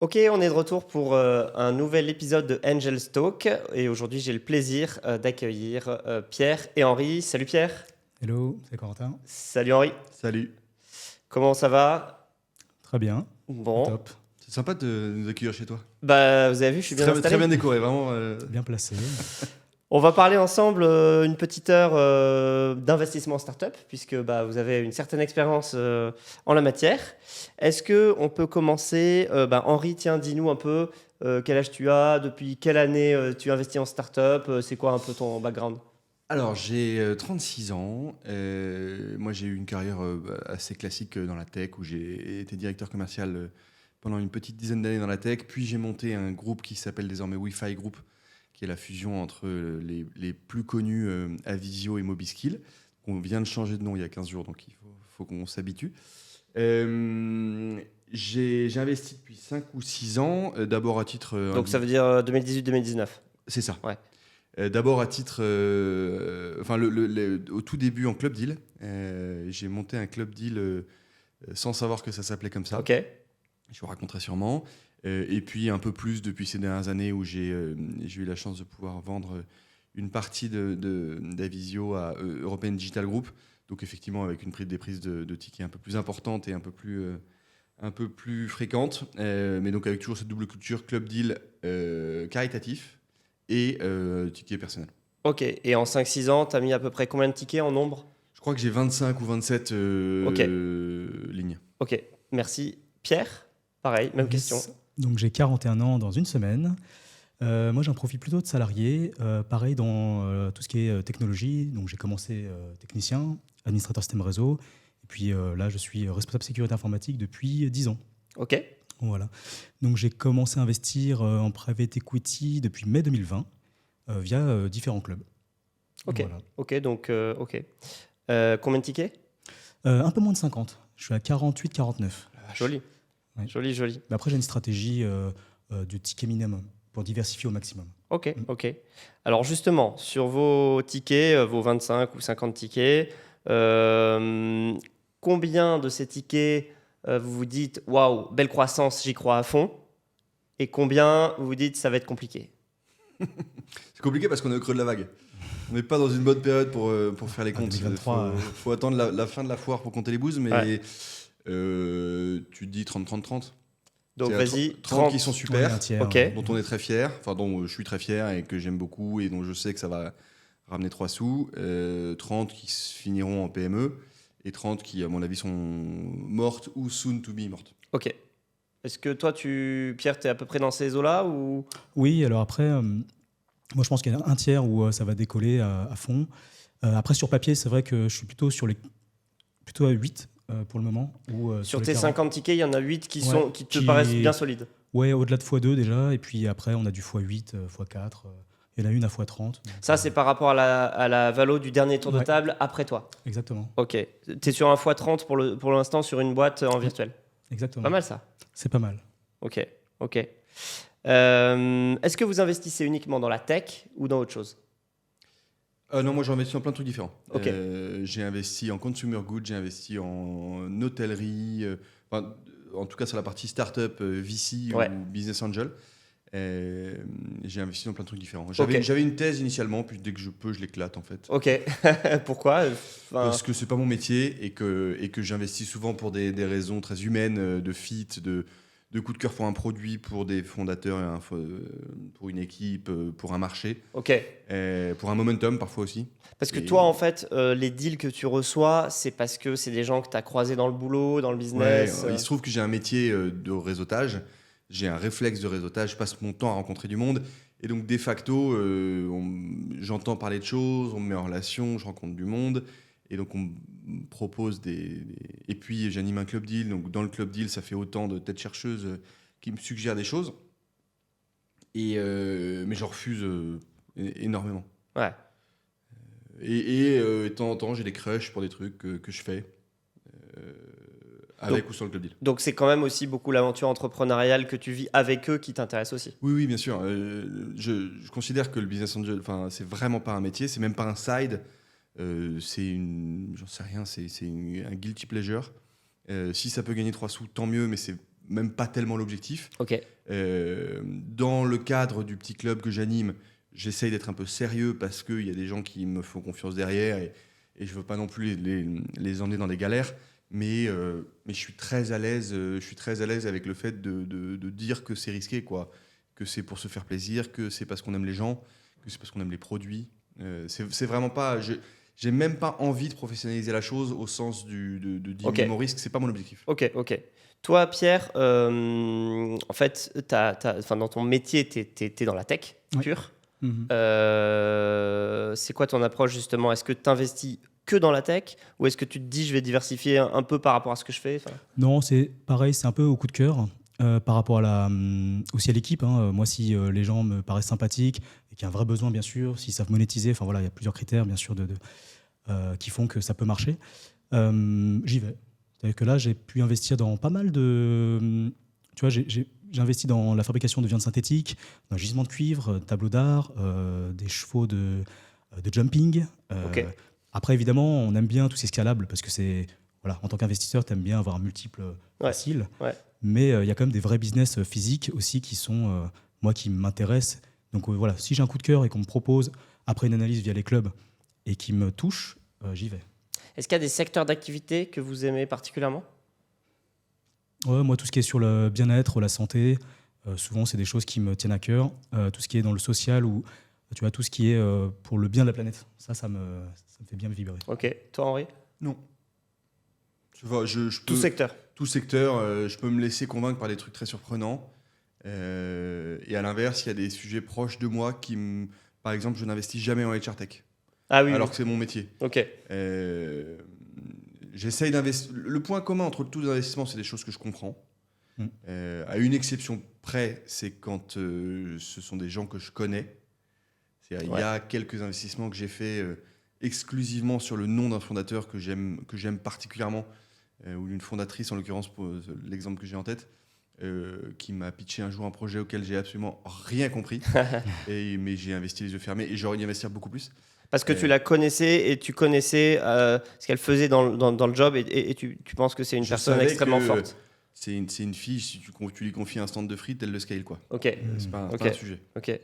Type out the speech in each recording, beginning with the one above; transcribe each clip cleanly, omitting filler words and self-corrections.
Ok, on est de retour pour un nouvel épisode de Angels Talk et aujourd'hui j'ai le plaisir d'accueillir Pierre et Henri. Salut Pierre. Hello, c'est Corentin. Salut Henri. Salut. Comment ça va? Très bien, au Bon, top, C'est sympa de nous accueillir chez toi. bah vous avez vu, je suis bien Très, installé. très bien décoré, vraiment. bien placé. On va parler ensemble une petite heure d'investissement startup puisque bah, vous avez une certaine expérience en la matière. Est-ce que on peut commencer Henri, tiens, dis-nous un peu quel âge tu as, depuis quelle année tu investis en startup, c'est quoi un peu ton background? Alors, j'ai 36 ans. Moi, j'ai eu une carrière assez classique dans la tech où j'ai été directeur commercial pendant une petite dizaine d'années dans la tech. Puis, j'ai monté un groupe qui s'appelle désormais Wi-Fi Group, qui est la fusion entre les plus connus Avisio et Mobiskill. On vient de changer de nom il y a 15 jours, donc il faut qu'on s'habitue. J'ai investi depuis 5 ou 6 ans, d'abord à titre... Donc ça veut dire 2018-2019. C'est ça. Ouais. D'abord à titre, au tout début en club deal, j'ai monté un club deal sans savoir que ça s'appelait comme ça. Ok. Je vous raconterai sûrement. Et puis un peu plus depuis ces dernières années où j'ai eu la chance de pouvoir vendre une partie d'Avisio à European Digital Group. Donc effectivement avec des prises de tickets un peu plus importantes et un peu plus fréquentes. Mais donc avec toujours cette double culture club deal caritatif et ticket personnel. Ok. Et en 5-6 ans, tu as mis à peu près combien de tickets en nombre? Je crois que j'ai 25 ou 27 Ok. lignes. Ok. Merci. Pierre, pareil, même question. Donc j'ai 41 ans dans une semaine. Moi j'ai un profil plutôt de salarié, pareil dans tout ce qui est technologie. Donc j'ai commencé technicien, administrateur système réseau. Et puis là je suis responsable sécurité informatique depuis 10 ans. Ok. Voilà. Donc j'ai commencé à investir en private equity depuis mai 2020 via différents clubs. Ok. Voilà. Ok. Donc ok. Combien de tickets? Un peu moins de 50. Je suis à 48-49. Joli. Ouais. Joli, joli. Mais après, j'ai une stratégie du ticket minimum pour diversifier au maximum. Ok, ok. Alors justement, sur vos tickets, vos 25 ou 50 tickets, combien de ces tickets vous vous dites waouh, belle croissance, j'y crois à fond, et combien vous vous dites ça va être compliqué? C'est compliqué parce qu'on est au creux de la vague. On n'est pas dans une bonne période pour faire les comptes. 2023, Il faut attendre la fin de la foire pour compter les bouses, mais Ouais. Tu te dis 30-30-30. Donc C'est vas-y, 30 qui sont Ouais, super, un tiers. Ok. dont on est très fier, enfin dont je suis très fier et que j'aime beaucoup et dont je sais que ça va ramener 3 sous. 30 qui se finiront en PME et 30 qui, à mon avis, sont mortes ou soon to be mortes. Ok. Est-ce que toi, Pierre, tu es à peu près dans ces eaux-là ou... Oui, alors après, moi je pense qu'il y a un tiers où ça va décoller à fond. Après, sur papier, c'est vrai que je suis plutôt à 8 pour le moment. Sur les tes 40. 50 tickets, il y en a 8 qui Ouais, te paraissent bien solides? Ouais, au-delà de x2 déjà. Et puis après, on a du x8, x4. Il y en a une à x30. Ça, c'est par rapport à la valo du dernier tour de Ouais. table après toi. Exactement. Ok. Tu es sur un x30 pour l'instant sur une boîte en virtuel. Exactement. Pas mal ça. C'est pas mal. Ok. Ok. Est-ce que vous investissez uniquement dans la tech ou dans autre chose? Non, moi j'ai investi en plein de trucs différents. Ok. J'ai investi en consumer goods, j'ai investi en hôtellerie, en tout cas sur la partie startup, VC Ouais. ou business angel. J'ai investi dans plein de trucs différents. Ok. J'avais une thèse initialement, puis dès que je peux, je l'éclate en fait. Ok. Pourquoi? Parce que c'est pas mon métier et que j'investis souvent pour des raisons très humaines, de fit, de coup de cœur pour un produit, pour des fondateurs, pour une équipe, pour un marché, Ok. pour un momentum parfois aussi. Parce que Et- toi, en fait, les deals que tu reçois, c'est parce que c'est des gens que tu as croisés dans le boulot, dans le Ouais, business. il se trouve que j'ai un métier de réseautage, j'ai un réflexe de réseautage, je passe mon temps à rencontrer du monde, et donc de facto, j'entends parler de choses, on me met en relation, je rencontre du monde, et donc on me propose Et puis j'anime un club deal, donc dans le club deal, ça fait autant de têtes chercheuses qui me suggèrent des choses, mais j'en refuse énormément. Ouais. Et de temps en temps, j'ai des crushs pour des trucs que je fais, avec ou sans le club deal. Donc c'est quand même aussi beaucoup l'aventure entrepreneuriale que tu vis avec eux qui t'intéresse aussi. Oui, oui, bien sûr. Je considère que le business angel, c'est vraiment pas un métier, c'est même pas un side. J'en sais rien, un guilty pleasure. Si ça peut gagner 3 sous, tant mieux, mais c'est même pas tellement l'objectif. Ok. Dans le cadre du petit club que j'anime, j'essaye d'être un peu sérieux parce qu'il y a des gens qui me font confiance derrière et je ne veux pas non plus les emmener dans des galères. Mais je suis très à l'aise. Je suis très à l'aise avec le fait de dire que c'est risqué, quoi. Que c'est pour se faire plaisir, que c'est parce qu'on aime les gens, que c'est parce qu'on aime les produits. C'est vraiment pas. J'ai même pas envie de professionnaliser la chose au sens de diminuer mon risque. C'est pas mon objectif. Ok. Toi, Pierre, en fait, dans ton métier, t'es dans la tech pure. C'est quoi ton approche justement? Est-ce que tu investis que dans la tech ou est-ce que tu te dis je vais diversifier un peu par rapport à ce que je fais? Non, c'est pareil, c'est un peu au coup de cœur par rapport aussi à l'équipe. Moi, si les gens me paraissent sympathiques et qu'il y a un vrai besoin, bien sûr, s'ils savent monétiser, il y a plusieurs critères, bien sûr, qui font que ça peut marcher, j'y vais. C'est-à-dire que là, j'ai pu investir dans pas mal de... Tu vois, j'ai investi dans la fabrication de viande synthétique, dans le gisement de cuivre, tableaux d'art, des chevaux de jumping. Ok. Après, évidemment, on aime bien tout ce qui est scalable parce que en tant qu'investisseur, tu aimes bien avoir un multiple facile. Ouais. Mais il y a quand même des vrais business physiques aussi qui sont, moi, qui m'intéressent. Donc voilà, si j'ai un coup de cœur et qu'on me propose, après une analyse via les clubs, et qui me touche, j'y vais. Est-ce qu'il y a des secteurs d'activité que vous aimez particulièrement? Ouais, moi, tout ce qui est sur le bien-être, la santé, souvent, c'est des choses qui me tiennent à cœur. Tout ce qui est dans le social ou tu vois, tout ce qui est pour le bien de la planète, ça me fait bien vibrer. Ok. Toi, Henri? Non. Tout secteur. Tout secteur, je peux me laisser convaincre par des trucs très surprenants. Et à l'inverse, il y a des sujets proches de moi par exemple, je n'investis jamais en HR Tech. Ah oui. Alors que c'est mon métier. Ok. J'essaye d'investir. Le point commun entre tous les investissements, c'est des choses que je comprends. À une exception près, c'est quand ce sont des gens que je connais. Il y a quelques investissements que j'ai faits exclusivement sur le nom d'un fondateur que j'aime particulièrement, ou d'une fondatrice, en l'occurrence, pour l'exemple que j'ai en tête, qui m'a pitché un jour un projet auquel j'ai absolument rien compris. Mais j'ai investi les yeux fermés et j'aurais dû investir beaucoup plus. Parce que tu la connaissais et tu connaissais ce qu'elle faisait dans le job et tu penses que c'est une personne extrêmement forte. C'est une fille, si tu lui confies un stand de frites, elle le scale, quoi. Ok. C'est pas un sujet. Ok.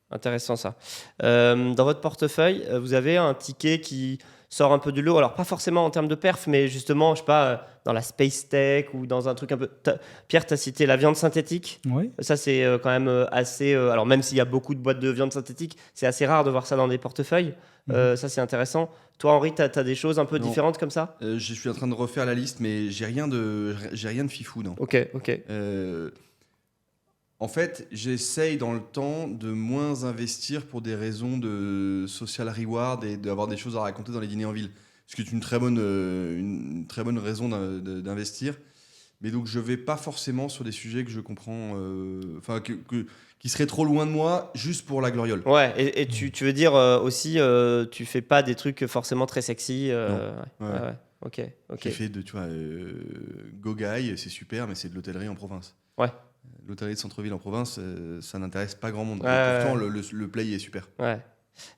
Intéressant ça. Dans votre portefeuille, vous avez un ticket qui sort un peu du lot. Alors pas forcément en termes de perf, mais justement, je sais pas, dans la space tech ou dans un truc un peu... Pierre, tu as cité la viande synthétique. Oui. Ça, c'est quand même assez... alors même s'il y a beaucoup de boîtes de viande synthéttique, c'est assez rare de voir ça dans des portefeuilles. Ça, c'est intéressant. Toi, Henri, tu as des choses un peu différentes comme ça? Je suis en train de refaire la liste, mais j'ai rien de fifou, non. Ok. En fait, j'essaye dans le temps de moins investir pour des raisons de social reward et d'avoir des choses à raconter dans les dîners en ville. Ce qui est une très bonne raison d'investir. Mais donc, je ne vais pas forcément sur des sujets que je comprends, qui seraient trop loin de moi, juste pour la gloriole. Ouais, et tu veux dire aussi, tu fais pas des trucs forcément très sexy. Ouais. Ok. J'ai fait Gogaï, c'est super, mais c'est de l'hôtellerie en province. Ouais. L'hôtellerie de centre-ville en province, ça n'intéresse pas grand monde. Pourtant, le play est super. Ouais.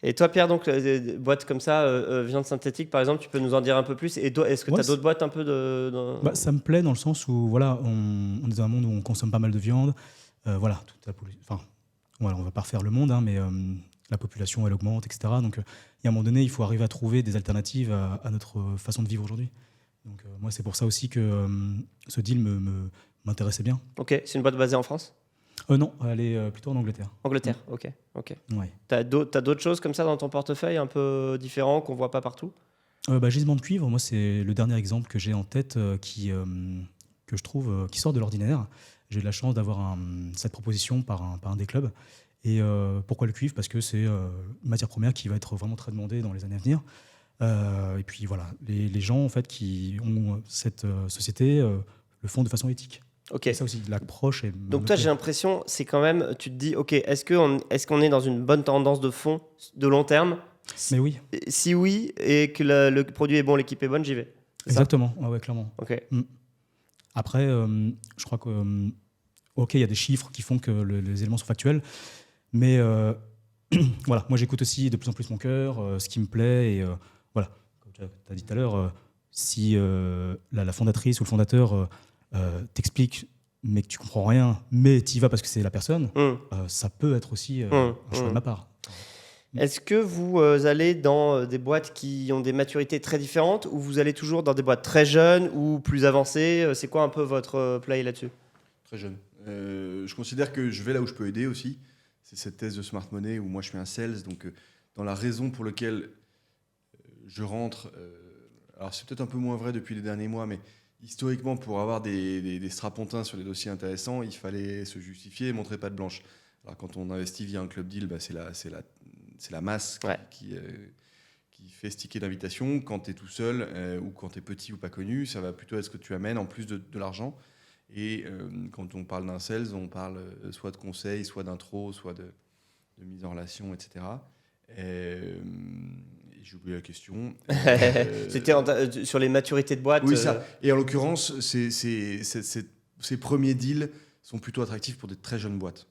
Et toi, Pierre, donc, des boîtes comme ça, viande synthétique, par exemple, tu peux nous en dire un peu plus? Et est-ce que tu as d'autres boîtes un peu ça me plaît dans le sens où on est dans un monde où on consomme pas mal de viande. On va pas refaire le monde, mais la population, elle augmente, etc. Donc, il y a un moment donné, il faut arriver à trouver des alternatives à notre façon de vivre aujourd'hui. Donc, moi, c'est pour ça aussi que ce deal m'intéressait bien. Ok, c'est une boîte basée en France? Non, elle est plutôt en Angleterre. Angleterre, ok. Ouais. T'as d'autres choses comme ça dans ton portefeuille un peu différents qu'on voit pas partout? Gisement de cuivre, moi, c'est le dernier exemple que j'ai en tête que je trouve qui sort de l'ordinaire. J'ai eu la chance d'avoir cette proposition par un des clubs. Et pourquoi le cuivre? Parce que c'est une matière première qui va être vraiment très demandée dans les années à venir. Et puis voilà, les gens en fait qui ont cette société le font de façon éthique. Ok. Et ça aussi, l'approche est... Donc toi, j'ai l'impression, c'est quand même, tu te dis, ok, est-ce qu'on est dans une bonne tendance de fond, de long terme? Mais oui. Si oui, et que le produit est bon, l'équipe est bonne, j'y vais. Exactement, ouais, clairement. Ok. Après, je crois que, il y a des chiffres qui font que les éléments sont factuels, mais voilà, moi j'écoute aussi de plus en plus mon cœur, ce qui me plaît, et voilà, comme tu as dit tout à l'heure, si la fondatrice ou le fondateur t'explique mais que tu comprends rien, mais tu y vas parce que c'est la personne, Hum. ça peut être aussi un choix de ma part. Est-ce que vous allez dans des boîtes qui ont des maturités très différentes ou vous allez toujours dans des boîtes très jeunes ou plus avancées? C'est quoi un peu votre play là-dessus? Très jeune. Je considère que je vais là où je peux aider aussi. C'est cette thèse de Smart Money où moi je suis un sales. Donc, dans la raison pour laquelle je rentre, alors c'est peut-être un peu moins vrai depuis les derniers mois, mais historiquement, pour avoir des strapontins sur des dossiers intéressants, il fallait se justifier et montrer patte blanche. Alors, quand on investit via un club deal, c'est la masse qui fait ce ticket d'invitation. Quand tu es tout seul ou quand tu es petit ou pas connu, ça va plutôt être ce que tu amènes en plus de l'argent. Et quand on parle d'un sales, on parle soit de conseil, soit d'intro, soit de mise en relation, etc. J'ai oublié la question. C'était sur les maturités de boîte. Oui, ça. Et en l'occurrence, ces premiers deals sont plutôt attractifs pour des très jeunes boîtes.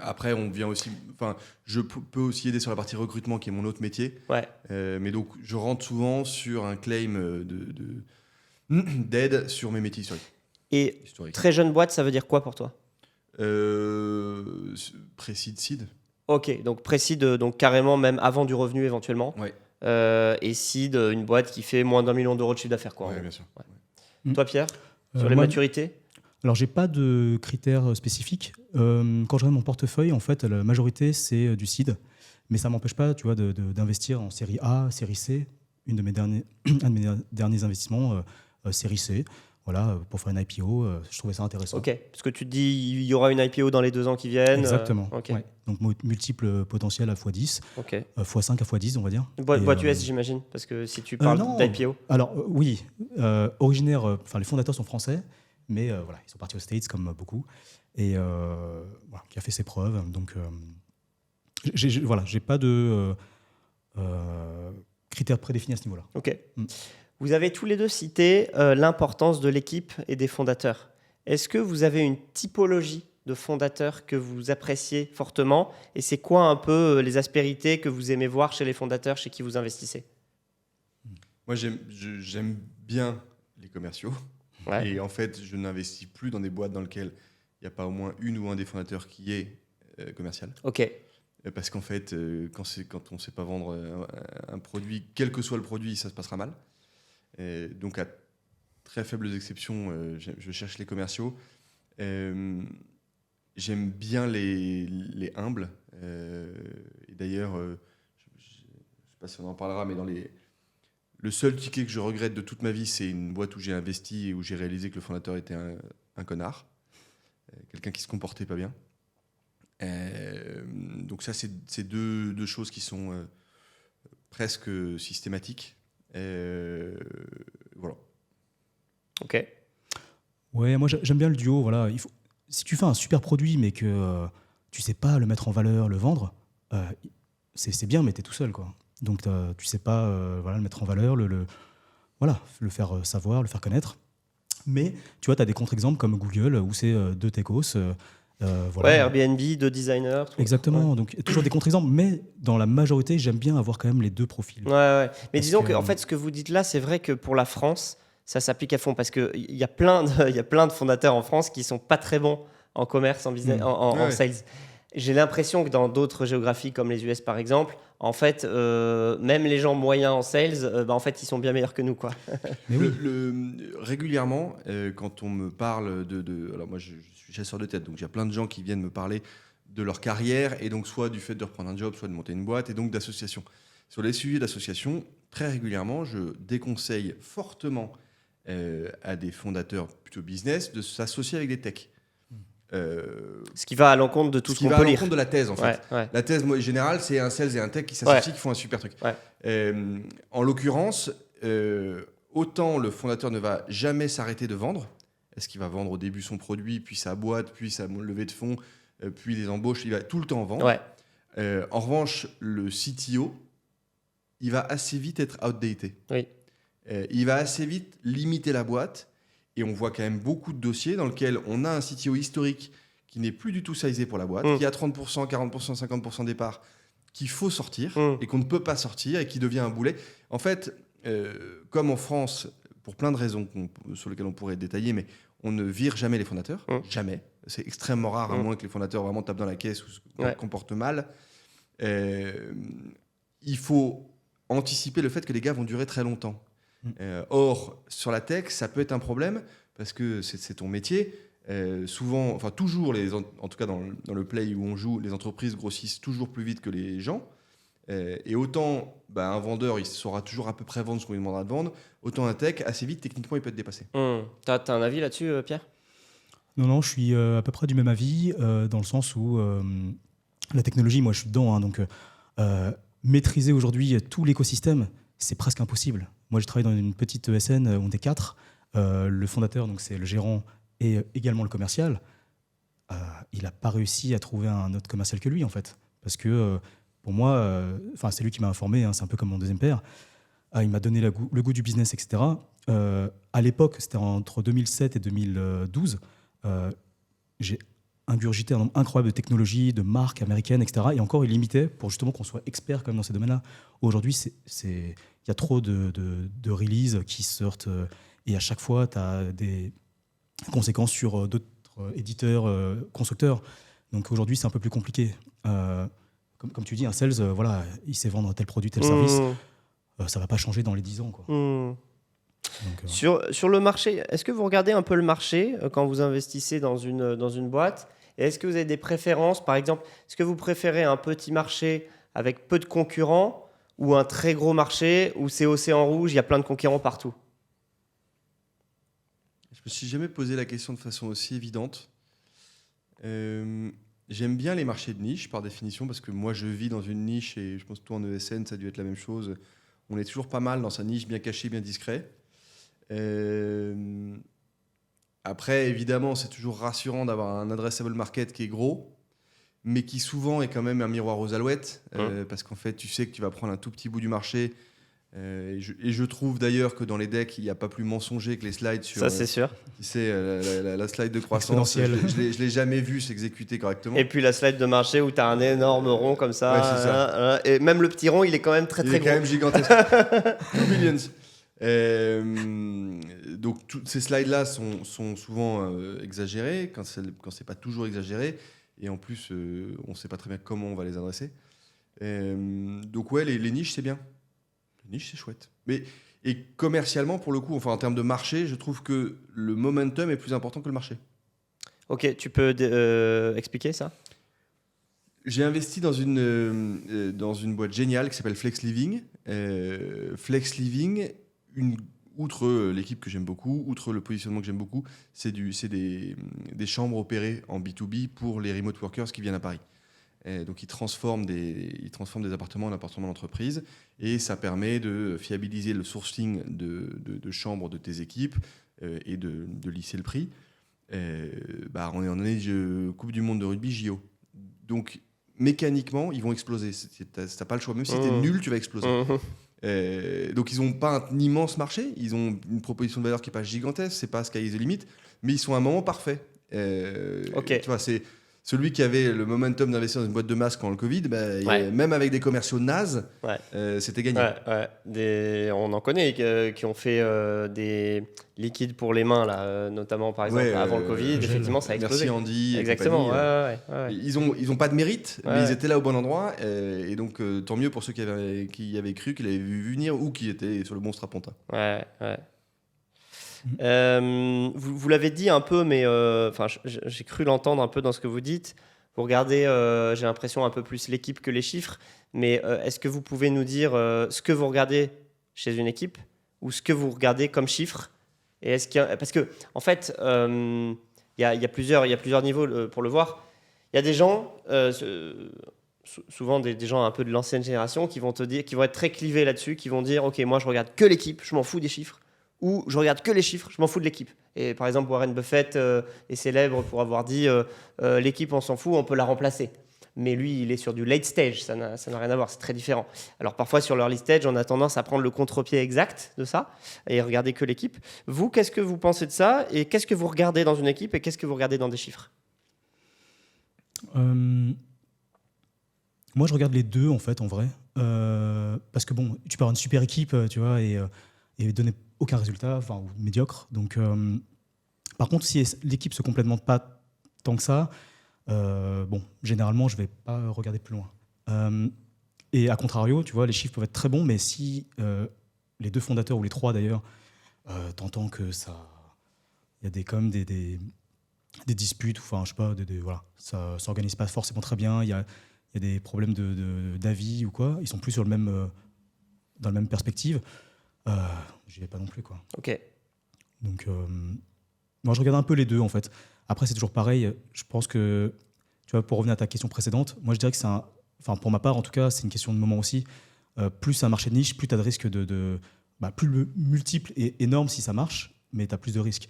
Après, on vient aussi. Enfin, je peux aussi aider sur la partie recrutement, qui est mon autre métier. Ouais. Mais donc, je rentre souvent sur un claim d'aide sur mes métiers historiques. Et très jeune boîte, ça veut dire quoi pour toi? Pré-seed, seed. Ok, donc précis donc carrément même avant du revenu éventuellement. Ouais. Et seed, une boîte qui fait moins d'1 million d'euros de chiffre d'affaires, quoi. Ouais, bien sûr. Ouais. Toi, Pierre, sur les Moi, maturités? Alors, j'ai pas de critères spécifiques. Quand je regarde mon portefeuille, en fait, la majorité, c'est du seed. Mais ça m'empêche pas, tu vois, d'investir en série A, série C. Un de mes derniers investissements, série C. Voilà, pour faire une IPO, je trouvais ça intéressant. Ok, parce que tu te dis il y aura une IPO dans les 2 ans qui viennent. Exactement. Ok. Ouais. Donc, multiple potentiel à x10, Ok. x5 à x10, on va dire. Boîte US, j'imagine, parce que si tu parles non. d'IPO. Alors, oui, originaire, les fondateurs sont français, mais voilà, ils sont partis aux States comme beaucoup, et voilà, qui a fait ses preuves. Donc, j'ai pas de critères prédéfinis à ce niveau-là. Ok. Vous avez tous les deux cité l'importance de l'équipe et des fondateurs. Est-ce que vous avez une typologie de fondateurs que vous appréciez fortement? Et c'est quoi un peu les aspérités que vous aimez voir chez les fondateurs chez qui vous investissez? Moi, j'aime bien les commerciaux. Ouais. Et en fait, je n'investis plus dans des boîtes dans lesquelles il n'y a pas au moins une ou un des fondateurs qui est commercial. Ok. Parce qu'en fait, quand on ne sait pas vendre un produit, quel que soit le produit, ça se passera mal. Donc, à très faibles exceptions, je cherche les commerciaux. J'aime bien les humbles. Et d'ailleurs, je ne sais pas si on en parlera, mais le seul ticket que je regrette de toute ma vie, c'est une boîte où j'ai investi et où j'ai réalisé que le fondateur était un connard. Quelqu'un qui se comportait pas bien. Donc ça, c'est deux choses qui sont presque systématiques. Voilà. Ok. Ouais, moi j'aime bien le duo. Voilà, si tu fais un super produit mais que tu sais pas le mettre en valeur, le vendre, c'est bien, mais tu es tout seul, quoi. Donc tu sais pas le mettre en valeur, le faire savoir, le faire connaître. Mais tu vois, tu as des contre-exemples comme Google où c'est deux techos. Voilà. Ouais, Airbnb, deux designers. Exactement. Ouais. Donc toujours des contre-exemples, mais dans la majorité, j'aime bien avoir quand même les deux profils. Ouais. Mais disons que en fait, ce que vous dites là, c'est vrai que pour la France, ça s'applique à fond parce qu'il y a plein de fondateurs en France qui sont pas très bons en commerce, en business, en sales. J'ai l'impression que dans d'autres géographies comme les US par exemple, en fait, même les gens moyens en sales, en fait, ils sont bien meilleurs que nous, quoi. Mais oui. Régulièrement, quand on me parle alors moi, je suis chasseur de tête, donc il y a plein de gens qui viennent me parler de leur carrière et donc soit du fait de reprendre un job, soit de monter une boîte et donc d'association. Sur les sujets d'association, très régulièrement, je déconseille fortement à des fondateurs plutôt business de s'associer avec des techs. Ce qui va à l'encontre de tout ce qu'on peut lire. Ce qui va à l'encontre de la thèse, en fait. Ouais. La thèse générale, c'est un sales et un tech qui s'associent, qui font un super truc. Ouais. En l'occurrence, autant le fondateur ne va jamais s'arrêter de vendre. Est-ce qu'il va vendre au début son produit, puis sa boîte, puis sa levée de fonds, puis les embauches, il va tout le temps vendre. Ouais. En revanche, le CTO, il va assez vite être outdated. Oui. Il va assez vite limiter la boîte. Et on voit quand même beaucoup de dossiers dans lesquels on a un CTO historique qui n'est plus du tout sizé pour la boîte, qui a 30%, 40%, 50% des parts, qu'il faut sortir et qu'on ne peut pas sortir et qui devient un boulet. En fait, comme en France, pour plein de raisons sur lesquelles on pourrait détailler, mais on ne vire jamais les fondateurs, jamais. C'est extrêmement rare, à Mm. moins que les fondateurs vraiment tapent dans la caisse ou se Ouais. comportent mal. Il faut anticiper le fait que les gars vont durer très longtemps. Or, sur la tech, ça peut être un problème parce que c'est ton métier. Souvent, enfin toujours, en tout cas dans le play où on joue, les entreprises grossissent toujours plus vite que les gens. Et autant un vendeur, il saura toujours à peu près vendre ce qu'on lui demandera de vendre, autant un tech, assez vite, techniquement, il peut être dépassé. T'as un avis là-dessus, Pierre? Non, je suis à peu près du même avis, dans le sens où la technologie, moi je suis dedans, hein, donc maîtriser aujourd'hui tout l'écosystème, c'est presque impossible. Moi j'ai travaillé dans une petite ESN, on était 4, le fondateur, donc c'est le gérant et également le commercial, il n'a pas réussi à trouver un autre commercial que lui en fait, parce que pour moi, c'est lui qui m'a informé, hein, c'est un peu comme mon deuxième père, il m'a donné le goût du business, etc. À l'époque, c'était entre 2007 et 2012, j'ai ingurgité un nombre incroyable de technologies, de marques américaines, etc. Et encore, il limitait pour justement qu'on soit expert quand même dans ces domaines-là. Aujourd'hui, il y a trop de releases qui sortent et à chaque fois, tu as des conséquences sur d'autres éditeurs, constructeurs. Donc aujourd'hui, c'est un peu plus compliqué. Comme tu dis, un sales, il sait vendre tel produit, tel service. Ça ne va pas changer dans les 10 ans, quoi. Donc, Sur le marché, est-ce que vous regardez un peu le marché quand vous investissez dans une boîte? Et est-ce que vous avez des préférences? Par exemple, est-ce que vous préférez un petit marché avec peu de concurrents ou un très gros marché où c'est océan rouge, il y a plein de concurrents partout? Je me suis jamais posé la question de façon aussi évidente. J'aime bien les marchés de niche par définition parce que moi je vis dans une niche et je pense que toi en ESN ça a dû être la même chose. On est toujours pas mal dans sa niche, bien caché, bien discret. Après évidemment c'est toujours rassurant d'avoir un addressable market qui est gros mais qui souvent est quand même un miroir aux alouettes parce qu'en fait tu sais que tu vas prendre un tout petit bout du marché. Et je trouve d'ailleurs que dans les decks, il n'y a pas plus mensonger que les slides sur. Ça, c'est sûr. Tu sais, la slide de croissance. Je l'ai jamais vu s'exécuter correctement. Et puis la slide de marché où tu as un énorme rond comme ça. Ouais, c'est ça. Et même le petit rond, il est quand même très il très est gros. quand même gigantesque. 2 billions. Donc, toutes ces slides-là sont souvent exagérées, quand c'est pas toujours exagéré. Et en plus, on ne sait pas très bien comment on va les adresser. Donc, ouais, les niches, c'est bien. Les niches, c'est chouette. Et commercialement, pour le coup, enfin, en termes de marché, je trouve que le momentum est plus important que le marché. Ok, tu peux expliquer ça? J'ai investi dans une boîte géniale qui s'appelle Flex Living. Flex Living, outre l'équipe que j'aime beaucoup, outre le positionnement que j'aime beaucoup, c'est des chambres opérées en B2B pour les remote workers qui viennent à Paris. Donc ils transforment des appartements en appartements d'entreprise et ça permet de fiabiliser le sourcing de chambres de tes équipes et de lisser le prix. On est en année de Coupe du Monde de rugby JO. Donc mécaniquement, ils vont exploser. T'as pas le choix. Même si t'es nul, tu vas exploser. Donc ils n'ont pas un immense marché. Ils ont une proposition de valeur qui n'est pas gigantesque. C'est pas sky is the limit. Mais ils sont à un moment parfait. Ok. Tu vois, c'est celui qui avait le momentum d'investir dans une boîte de masques pendant le Covid, même avec des commerciaux nazes, c'était gagné. On en connaît qui ont fait des liquides pour les mains, là, notamment par exemple avant le Covid. Effectivement, ça a explosé. Merci Andy. Exactement. Ils ont pas de mérite, mais ils étaient là au bon endroit. Et donc, tant mieux pour ceux qui avaient cru, qui l'avaient vu venir ou qui étaient sur le bon strapontin. Vous l'avez dit un peu, mais j'ai cru l'entendre un peu dans ce que vous dites. Vous regardez, j'ai l'impression, un peu plus l'équipe que les chiffres. Mais est-ce que vous pouvez nous dire ce que vous regardez chez une équipe ou ce que vous regardez comme chiffres? Et parce que en fait, il y a plusieurs niveaux pour le voir. Il y a des gens, souvent des gens un peu de l'ancienne génération, qui vont être très clivés là-dessus, qui vont dire, ok, moi je regarde que l'équipe, je m'en fous des chiffres. Ou je regarde que les chiffres, je m'en fous de l'équipe. Et par exemple, Warren Buffett est célèbre pour avoir dit l'équipe, on s'en fout, on peut la remplacer. Mais lui, il est sur du late stage, ça n'a rien à voir, c'est très différent. Alors parfois, sur l'early stage, on a tendance à prendre le contre-pied exact de ça et regarder que l'équipe. Vous, qu'est-ce que vous pensez de ça? Et qu'est-ce que vous regardez dans une équipe et qu'est-ce que vous regardez dans des chiffres? Moi, je regarde les deux, en fait, en vrai. Parce que bon, tu peux avoir une super équipe, tu vois, et donner aucun résultat, ou médiocre. Donc, Par contre, si l'équipe se complémente pas tant que ça, généralement, je vais pas regarder plus loin. Et à contrario, tu vois, les chiffres peuvent être très bons, mais si les 2 fondateurs, ou les 3 d'ailleurs, t'entends que ça, il y a quand même des disputes, enfin, je sais pas, voilà, ça s'organise pas forcément très bien, il y a des problèmes d'avis ou quoi, ils sont plus sur dans la même perspective, j'y vais pas non plus, quoi. Ok. Donc, moi, je regarde un peu les deux, en fait. Après, c'est toujours pareil. Je pense que, tu vois, pour revenir à ta question précédente, moi, je dirais que pour ma part, en tout cas, c'est une question de moment aussi. Plus c'est un marché de niche, plus tu as de risques plus le multiple est énorme si ça marche, mais tu as plus de risques.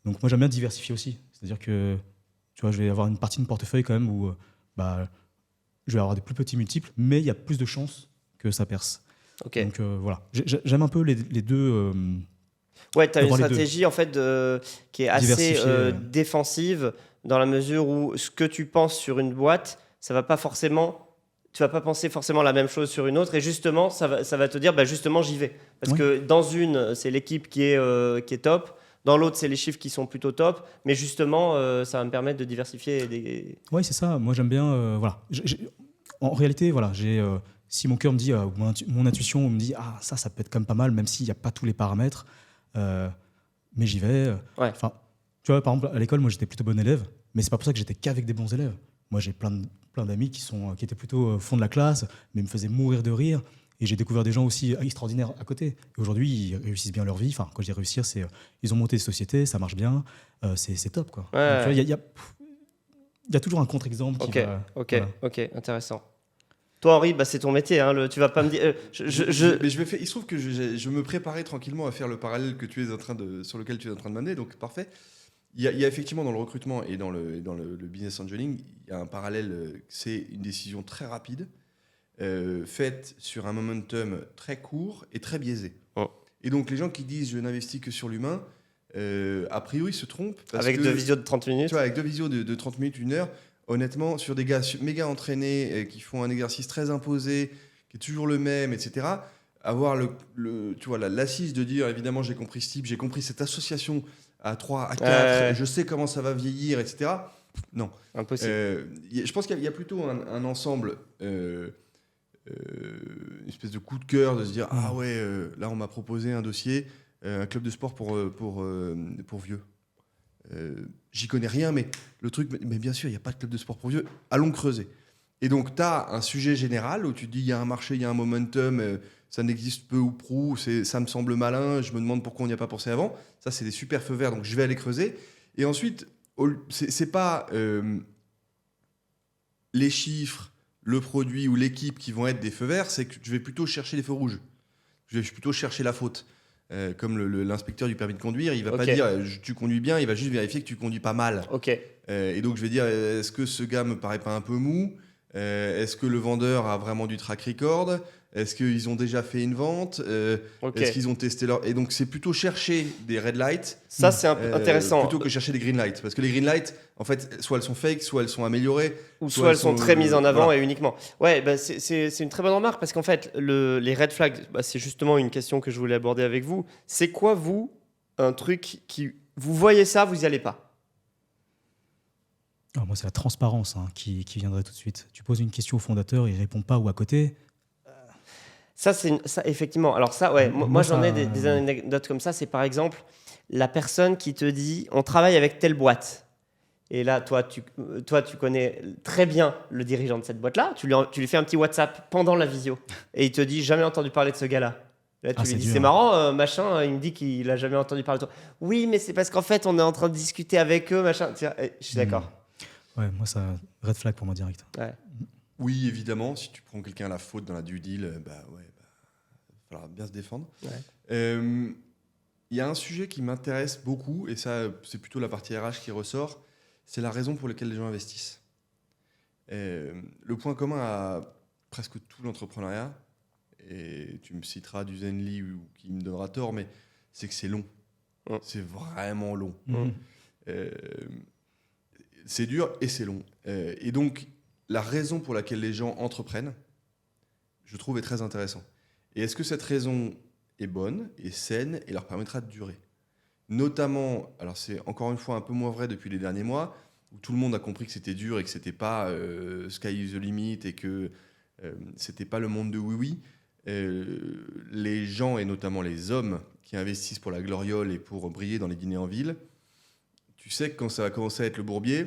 Donc, moi, j'aime bien diversifier aussi. C'est-à-dire que, tu vois, je vais avoir une partie de mon portefeuille quand même où je vais avoir des plus petits multiples, mais il y a plus de chances que ça perce. Ok. Donc, voilà. J'aime un peu les deux. Ouais, tu as une Avoir les deux. stratégie en fait qui est assez Diversifier. défensive dans la mesure où ce que tu penses sur une boîte, ça va pas forcément, tu vas pas penser forcément la même chose sur une autre et justement ça va te dire justement j'y vais parce Oui. que dans une c'est l'équipe qui est top, dans l'autre c'est les chiffres qui sont plutôt top, mais justement ça va me permettre de diversifier Oui, c'est ça. Moi, j'aime bien. Voilà. En réalité, voilà, si mon cœur me dit, ou mon intuition me dit, ça peut être quand même pas mal, même s'il n'y a pas tous les paramètres, mais j'y vais. Ouais. Enfin, tu vois, par exemple, à l'école, moi, j'étais plutôt bon élève, mais c'est pas pour ça que j'étais qu'avec des bons élèves. Moi, j'ai plein d'amis qui étaient plutôt au fond de la classe, mais me faisaient mourir de rire. Et j'ai découvert des gens aussi extraordinaires à côté. Et aujourd'hui, ils réussissent bien leur vie. Enfin, quand je dis réussir, c'est ils ont monté des sociétés, ça marche bien, c'est top, quoi. Ouais. Donc, tu vois, il y a toujours un contre-exemple qui va... Ok, voilà. ok, intéressant. Toi, Henri, c'est ton métier. Hein, tu vas pas me dire. Mais il se trouve que je me préparais tranquillement à faire le parallèle sur lequel tu es en train de m'amener, donc parfait. Il y a effectivement dans le recrutement et dans le business angeling, il y a un parallèle, c'est une décision très rapide, faite sur un momentum très court et très biaisé. Oh. Et donc les gens qui disent je n'investis que sur l'humain, a priori se trompent. Avec 2 visios de 30 minutes. Tu vois, avec 2 visios de 30 minutes, 1 heure, honnêtement, sur des gars méga entraînés, qui font un exercice très imposé, qui est toujours le même, etc., avoir l'assise de dire, évidemment, j'ai compris ce type, j'ai compris cette association à 3, à 4, je sais comment ça va vieillir, etc. Non. Impossible. Je pense qu'il y a plutôt un ensemble, une espèce de coup de cœur, de se dire, ah ouais, là, on m'a proposé un dossier, un club de sport pour vieux. J'y connais rien, mais le truc, mais bien sûr, il n'y a pas de club de sport pour vieux. Allons creuser. Et donc, tu as un sujet général où tu te dis, il y a un marché, il y a un momentum, ça n'existe peu ou prou, ça me semble malin, je me demande pourquoi on n'y a pas pensé avant. Ça, c'est des super feux verts, donc je vais aller creuser. Et ensuite, c'est pas les chiffres, le produit ou l'équipe qui vont être des feux verts, c'est que je vais plutôt chercher les feux rouges. Je vais plutôt chercher la faute. Comme l'inspecteur du permis de conduire, il va pas dire tu conduis bien, il va juste vérifier que tu conduis pas mal. Et donc je vais dire est-ce que ce gars me paraît pas un peu mou, est-ce que le vendeur a vraiment du track record, est-ce qu'ils ont déjà fait une vente, est-ce qu'ils ont testé leur... Et donc c'est plutôt chercher des red lights, ça c'est intéressant, plutôt que chercher des green lights, parce que les green lights en fait soit elles sont fake, soit elles sont améliorées, ou soit elles sont très mises en avant, voilà. et uniquement. Ouais, c'est une très bonne remarque parce qu'en fait les red flags, c'est justement une question que je voulais aborder avec vous. C'est quoi vous un truc qui vous voyez ça, vous y allez pas? Moi, c'est la transparence qui viendrait tout de suite. Tu poses une question au fondateur, il répond pas ou à côté. Ça, effectivement. Alors ça, ouais, moi j'en ai des anecdotes comme ça. C'est par exemple la personne qui te dit on travaille avec telle boîte. Et là, toi, tu connais très bien le dirigeant de cette boîte-là. Tu lui fais un petit WhatsApp pendant la visio. Et il te dit jamais entendu parler de ce gars-là. Là, tu lui dis c'est marrant, machin. Il me dit qu'il a jamais entendu parler de toi. Oui, mais c'est parce qu'en fait, on est en train de discuter avec eux, machin. Tiens, je suis d'accord. Ouais, moi, ça red flag pour moi direct. Ouais. Oui, évidemment, si tu prends quelqu'un à la faute dans la due deal, il va falloir bien se défendre. Ouais. Y a un sujet qui m'intéresse beaucoup, et ça, c'est plutôt la partie RH qui ressort, c'est la raison pour laquelle les gens investissent. Le point commun à presque tout l'entrepreneuriat, et tu me citeras du Zenly ou qui me donnera tort, mais c'est que c'est long. C'est vraiment long. C'est dur et c'est long. Et donc, la raison pour laquelle les gens entreprennent, je trouve, est très intéressant. Et est-ce que cette raison est bonne et saine et leur permettra de durer ? notamment, alors c'est encore une fois un peu moins vrai depuis les derniers mois, où tout le monde a compris que c'était dur et que c'était pas sky is the limit et que c'était pas le monde de oui-oui. Les gens, et notamment les hommes, qui investissent pour la gloriole et pour briller dans les dîners en ville, tu sais que quand ça va commencer à être le bourbier,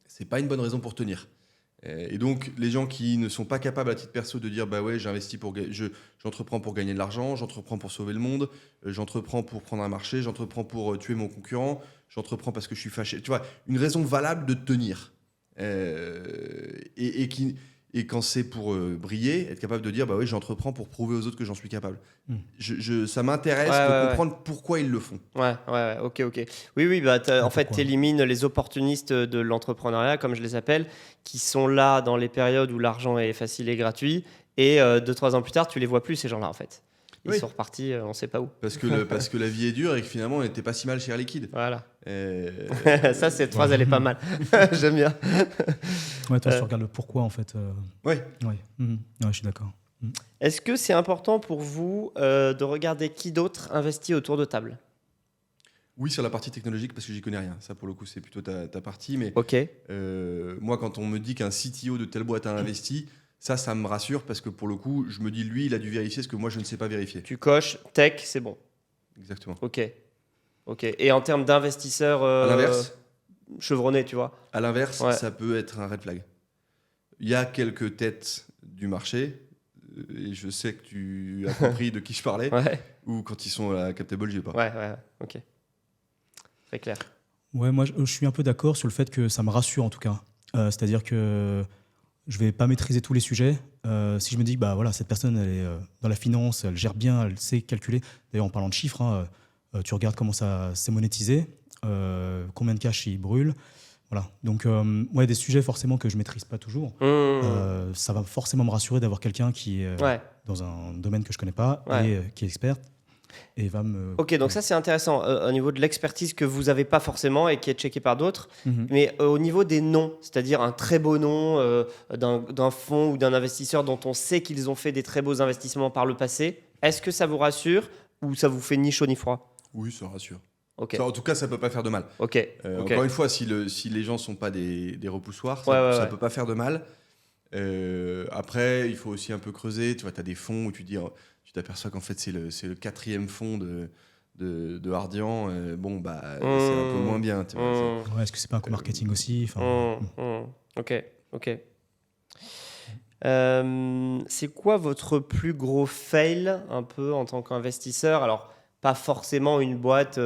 c'est pas une bonne raison pour tenir. Et donc, les gens qui ne sont pas capables à titre perso de dire bah ouais, j'entreprends pour gagner de l'argent, j'entreprends pour sauver le monde, j'entreprends pour prendre un marché, j'entreprends pour tuer mon concurrent, j'entreprends parce que je suis fâché. Tu vois, une raison valable de tenir. Et quand c'est pour briller, être capable de dire bah oui, j'entreprends pour prouver aux autres que j'en suis capable. Ça m'intéresse de comprendre pourquoi ils le font. Ouais, ok. Oui, bah, en fait, tu élimines les opportunistes de l'entrepreneuriat, comme je les appelle, qui sont là dans les périodes où l'argent est facile et gratuit, et 2-3 ans plus tard, tu les vois plus, ces gens-là, en fait. Ils sont repartis, on sait pas où. Parce que la vie est dure et que finalement, on n'était pas si mal chez Air Liquide. Voilà. Ça, cette phrase, elle est pas mal. J'aime bien. Ouais, toi, tu regardes le pourquoi, en fait. Ouais. Ouais, je suis d'accord. Est-ce que c'est important pour vous de regarder qui d'autre investit autour de table ? Oui, sur la partie technologique, parce que j'y connais rien. Ça, pour le coup, c'est plutôt ta partie. Mais ok. Moi, quand on me dit qu'un CTO de telle boîte a investi, ça me rassure parce que pour le coup, je me dis, lui, il a dû vérifier ce que moi, je ne sais pas vérifier. Tu coches tech, c'est bon. Exactement. Ok. Et en termes d'investisseurs à l'inverse, chevronnés, tu vois ? À l'inverse, ça peut être un red flag. Il y a quelques têtes du marché, et je sais que tu as compris de qui je parlais, ou quand ils sont à Captable, j'ai pas. Ouais, ok. Très clair. Ouais, moi, je suis un peu d'accord sur le fait que ça me rassure, en tout cas. C'est-à-dire que je vais pas maîtriser tous les sujets. Si je me dis que bah, voilà, cette personne, elle est dans la finance, elle gère bien, elle sait calculer. D'ailleurs, en parlant de chiffres, tu regardes comment ça s'est monétisé, combien de cash il brûle. Voilà. Donc, des sujets forcément que je maîtrise pas toujours. Ça va forcément me rassurer d'avoir quelqu'un qui est dans un domaine que je connais pas et qui est experte. Et va me... Ok, donc ça c'est intéressant au niveau de l'expertise que vous n'avez pas forcément et qui est checkée par d'autres. Mais au niveau des noms, c'est-à-dire un très beau nom d'un fonds ou d'un investisseur dont on sait qu'ils ont fait des très beaux investissements par le passé, est-ce que ça vous rassure ou ça vous fait ni chaud ni froid ? Oui, ça rassure. Okay. Ça, en tout cas, ça peut pas faire de mal. Encore une fois, si les gens sont pas des repoussoirs, ça peut pas faire de mal. Après, il faut aussi un peu creuser. Tu vois, tu as des fonds où tu t'aperçois qu'en fait c'est le 4e fonds de Ardian. C'est un peu moins bien. Tu vois, est-ce que c'est pas un co-marketing aussi Ok. C'est quoi votre plus gros fail un peu en tant qu'investisseur ? Alors, pas forcément une boîte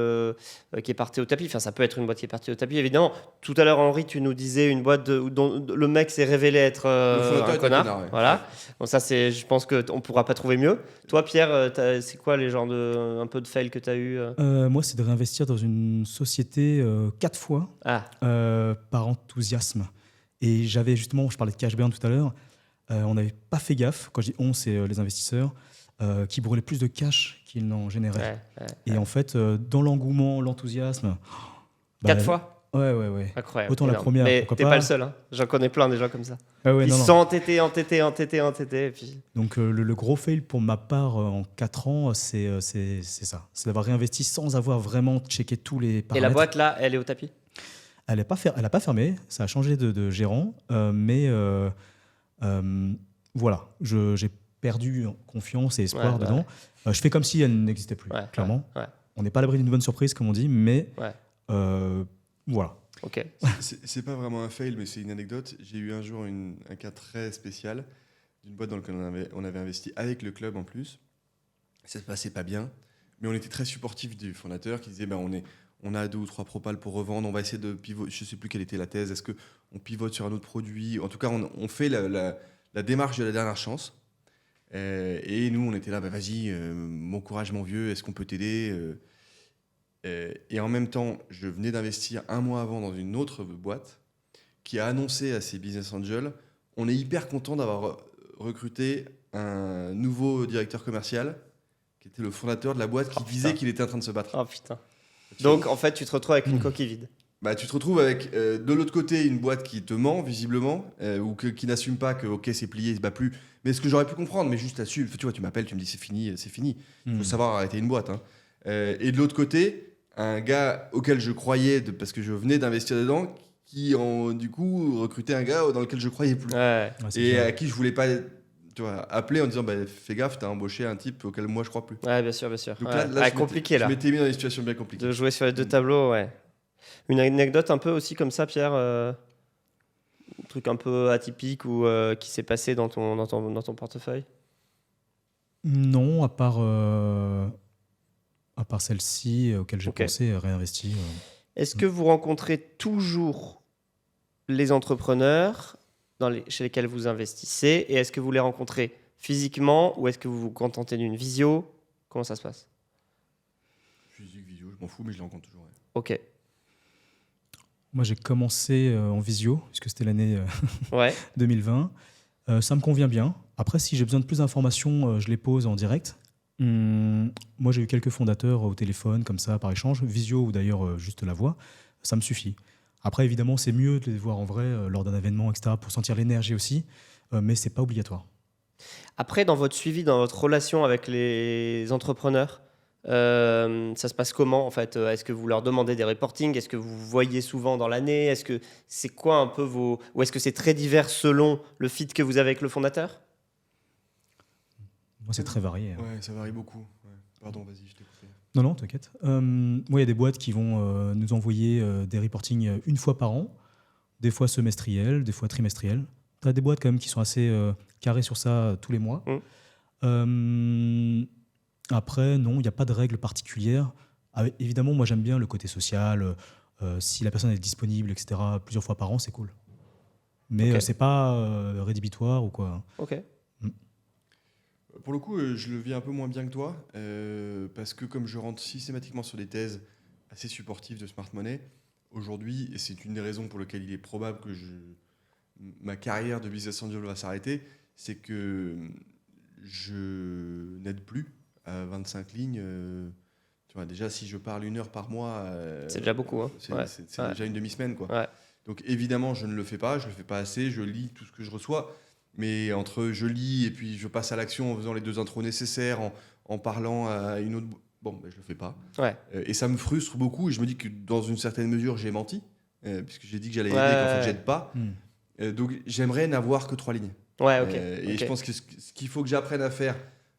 qui est partie au tapis. Enfin, ça peut être une boîte qui est partie au tapis, évidemment. Tout à l'heure, Henri, tu nous disais une boîte dont le mec s'est révélé être un connard. Voilà. Donc ça, je pense qu'on ne pourra pas trouver mieux. Toi, Pierre, c'est quoi les genres un peu de fail que tu as eu Moi, c'est de réinvestir dans une société 4 fois par enthousiasme. Et j'avais justement, je parlais de cash burn tout à l'heure, on n'avait pas fait gaffe. Quand je dis on, c'est les investisseurs. Qui brûlaient plus de cash qu'ils n'en généraient. Et en fait, dans l'engouement, l'enthousiasme... 4 fois ? Ouais. Incroyable. Autant la première, mais pourquoi t'es pas le seul. Hein. J'en connais plein des gens comme ça. Ils sont entêtés. Et puis... Donc le gros fail pour ma part en 4 ans, c'est ça. C'est d'avoir réinvesti sans avoir vraiment checké tous les paramètres. Et la boîte, là, elle est au tapis ? Elle n'a pas fermé. Ça a changé de gérant. Mais voilà, j'ai perdu confiance et espoir dedans. Je fais comme si elle n'existait plus, clairement. On n'est pas à l'abri d'une bonne surprise, comme on dit, mais voilà. Ok. C'est pas vraiment un fail, mais c'est une anecdote. J'ai eu un jour un cas très spécial d'une boîte dans laquelle on avait investi avec le club en plus. Ça se passait pas bien, mais on était très supportif du fondateur qui disait on a 2 ou 3 propals pour revendre, on va essayer de pivoter. Je sais plus quelle était la thèse. Est-ce qu'on pivote sur un autre produit ? En tout cas, on fait la démarche de la dernière chance. Et nous, on était là, vas-y, mon courage, mon vieux, est-ce qu'on peut t'aider ? Et en même temps, je venais d'investir 1 mois avant dans une autre boîte qui a annoncé à ses business angels, on est hyper content d'avoir recruté un nouveau directeur commercial qui était le fondateur de la boîte qui disait qu'il était en train de se battre. Oh putain. Donc, en fait, tu te retrouves avec une coquille vide. Tu te retrouves avec de l'autre côté une boîte qui te ment visiblement ou qui n'assume pas que ok c'est plié, il se bat plus. Mais ce que j'aurais pu comprendre, mais juste assume. Tu vois, tu m'appelles, tu me dis c'est fini. Il faut savoir arrêter une boîte. Hein. Et de l'autre côté, un gars auquel je croyais, parce que je venais d'investir dedans, qui, du coup, recrutait un gars dans lequel je croyais plus. Ouais. Ouais, c'est Et clair. à qui je voulais pas appeler en disant fais gaffe, t'as embauché un type auquel moi je crois plus. Ouais, bien sûr, bien sûr. Donc Ouais. là, Ouais, je compliqué là. Je m'étais mis dans une situation bien compliquée. De jouer sur les deux tableaux, ouais. Une anecdote un peu aussi comme ça, Pierre, un truc un peu atypique ou qui s'est passé dans ton portefeuille? Non, à part celle-ci auquel j'ai Ok. pensé réinvestir. Est-ce que vous rencontrez toujours les entrepreneurs chez lesquels vous investissez et est-ce que vous les rencontrez physiquement ou est-ce que vous vous contentez d'une visio? Comment ça se passe? Physique, vidéo, je m'en fous, mais je les rencontre toujours. Ouais. Ok. Moi, j'ai commencé en visio, puisque c'était l'année Ouais. 2020. Ça me convient bien. Après, si j'ai besoin de plus d'informations, je les pose en direct. Moi, j'ai eu quelques fondateurs au téléphone, comme ça, par échange, visio ou d'ailleurs juste la voix. Ça me suffit. Après, évidemment, c'est mieux de les voir en vrai lors d'un événement, etc., pour sentir l'énergie aussi, mais c'est pas obligatoire. Après, dans votre suivi, dans votre relation avec les entrepreneurs, ça se passe comment en fait? Est-ce que vous leur demandez des reportings? Est-ce que vous voyez souvent dans l'année? Est-ce que c'est quoi un peu vos... Ou est-ce que c'est très divers selon le fit que vous avez avec le fondateur? Moi, c'est très varié. Hein. Ouais, ça varie beaucoup. Ouais. Pardon, vas-y, je t'ai coupé. Non, t'inquiète. Moi, il y a des boîtes qui vont nous envoyer des reportings une fois par an, des fois semestriels, des fois trimestriels. Tu as des boîtes quand même qui sont assez carrées sur ça tous les mois. Après, non, il n'y a pas de règles particulières. Évidemment, moi, j'aime bien le côté social. Si la personne est disponible, etc., plusieurs fois par an, c'est cool. Mais Ok. c'est pas rédhibitoire ou quoi. Ok. Pour le coup, je le vis un peu moins bien que toi, parce que comme je rentre systématiquement sur des thèses assez supportives de smart money, aujourd'hui, et c'est une des raisons pour lesquelles il est probable que ma carrière de business angel va s'arrêter, c'est que je n'aide plus à 25 lignes. Tu vois, déjà, si je parle 1 heure par mois, C'est déjà beaucoup, hein. c'est Ouais. c'est Ouais. déjà une demi-semaine, quoi. Ouais. Donc évidemment, je ne le fais pas, je le fais pas assez, je lis tout ce que je reçois, mais entre je lis et puis je passe à l'action en faisant les 2 intros nécessaires, en parlant à une autre... Bon, ben, je le fais pas. Ouais. Et ça me frustre beaucoup et je me dis que dans une certaine mesure, j'ai menti, puisque j'ai dit que j'allais aider, Ouais, qu'en fait, ouais. j'aide pas. Hmm. Donc j'aimerais n'avoir que 3 lignes. Ouais, ok. Et Ok. je pense que ce qu'il faut que j'apprenne à faire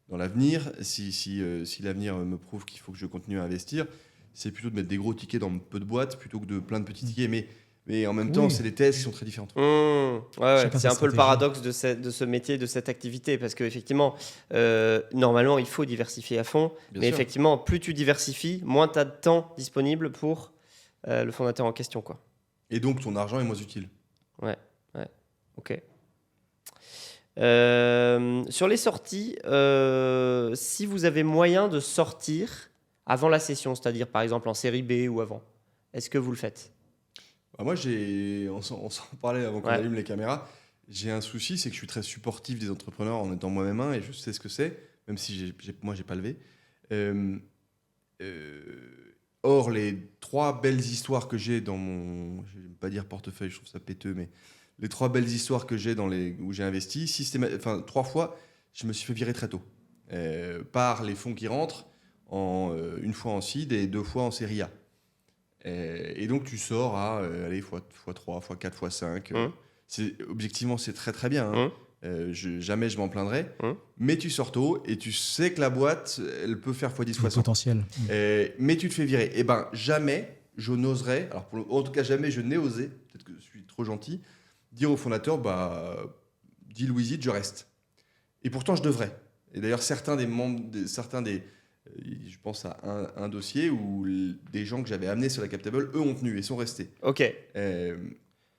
dans l'avenir, si l'avenir me prouve qu'il faut que je continue à investir, c'est plutôt de mettre des gros tickets dans peu de boîtes plutôt que de plein de petits tickets. Mais en même temps, Oui. c'est des thèses qui sont très différentes. Ouais, Chacun c'est sa un peu le stratégie. paradoxe de ce métier, de cette activité, parce qu'effectivement, normalement, il faut diversifier à fond, Bien mais sûr. effectivement, plus tu diversifies, moins tu as de temps disponible pour le fondateur en question, quoi. Et donc, ton argent est moins utile. Ok. Sur les sorties, si vous avez moyen de sortir avant la session, c'est-à-dire par exemple en série B ou avant, est-ce que vous le faites? Bah, moi, on s'en parlait avant qu'on Ouais. allume les caméras. J'ai un souci, c'est que je suis très supportif des entrepreneurs en étant moi-même un et je sais ce que c'est, même si moi, j'ai pas levé. Or, les 3 belles histoires que j'ai dans mon, je vais pas dire portefeuille, je trouve ça péteux, mais les 3 belles histoires que j'ai où j'ai investi, 3 fois, je me suis fait virer très tôt par les fonds qui rentrent, une fois en seed et 2 fois en série A. Et donc tu sors à allez, x3, x4, x5. Objectivement, c'est très très bien. Hein. Jamais je m'en plaindrai. Mais tu sors tôt et tu sais que la boîte, elle peut faire x10, Le x100. potentiel. Mais tu te fais virer. Et ben jamais je n'oserais, alors en tout cas jamais je n'ai osé, peut-être que je suis trop gentil, dire au fondateur, deal with it, je reste. Et pourtant je devrais. Et d'ailleurs certains des membres, je pense à un dossier où des gens que j'avais amenés sur la cap table, eux ont tenu et sont restés. Ok.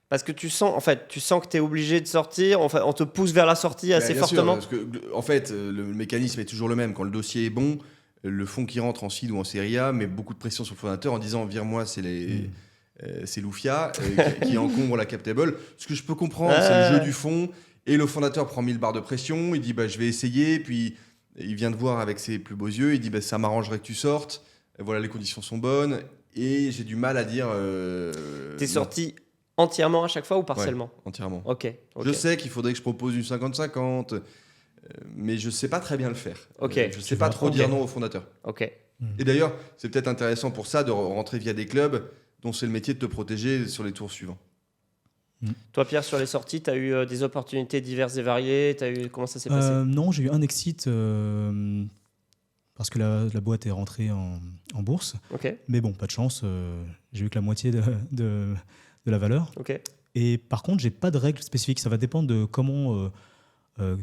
Parce que tu sens que tu es obligé de sortir, enfin, on te pousse vers la sortie assez Bien sûr, fortement. parce que, en fait, le mécanisme est toujours le même. Quand le dossier est bon, le fonds qui rentre en seed ou en série A met beaucoup de pression sur le fondateur en disant vire-moi, c'est Loufia qui encombre la cap table. Ce que je peux comprendre, c'est le jeu du fonds. Et le fondateur prend 1000 barres de pression. Il dit je vais essayer. Puis il vient de voir avec ses plus beaux yeux. Il dit ça m'arrangerait que tu sortes. Voilà, les conditions sont bonnes. Et j'ai du mal à dire. T'es sorti entièrement à chaque fois ou partiellement? Ouais, entièrement. Ok. Je sais qu'il faudrait que je propose une 50-50. Mais je sais pas très bien le faire. Ok. Je sais pas trop dire non au fondateur. Ok. Et d'ailleurs, c'est peut-être intéressant pour ça de rentrer via des clubs dont c'est le métier de te protéger sur les tours suivants. Toi, Pierre, sur les sorties, tu as eu des opportunités diverses et variées. Comment ça s'est passé? Non, j'ai eu un exit parce que la boîte est rentrée en bourse. Ok, Mais bon, pas de chance, j'ai eu que la moitié de la valeur. ok, Et par contre, j'ai pas de règles spécifiques. Ça va dépendre de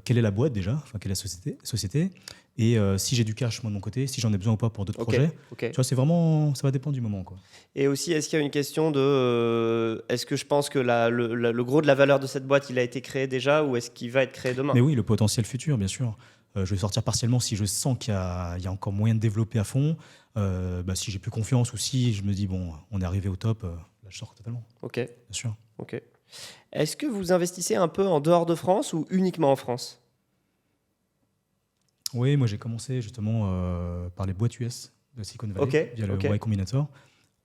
quelle est la boîte déjà, enfin quelle est la société, et si j'ai du cash moi de mon côté, si j'en ai besoin ou pas pour d'autres ok, projets. ok. Tu vois, c'est vraiment, ça va dépendre du moment, quoi. Et aussi, est-ce qu'il y a une question de... est-ce que je pense que le gros de la valeur de cette boîte, il a été créé déjà ou est-ce qu'il va être créé demain? Mais oui, le potentiel futur, bien sûr. Je vais sortir partiellement si je sens qu'il y a encore moyen de développer à fond. Si j'ai plus confiance ou si je me dis, bon, on est arrivé au top, là, je sors totalement, Ok, bien sûr. ok. Est-ce que vous investissez un peu en dehors de France ou uniquement en France? Oui, moi j'ai commencé justement par les boîtes US de Silicon Valley, Ok, via le ok. Y Combinator.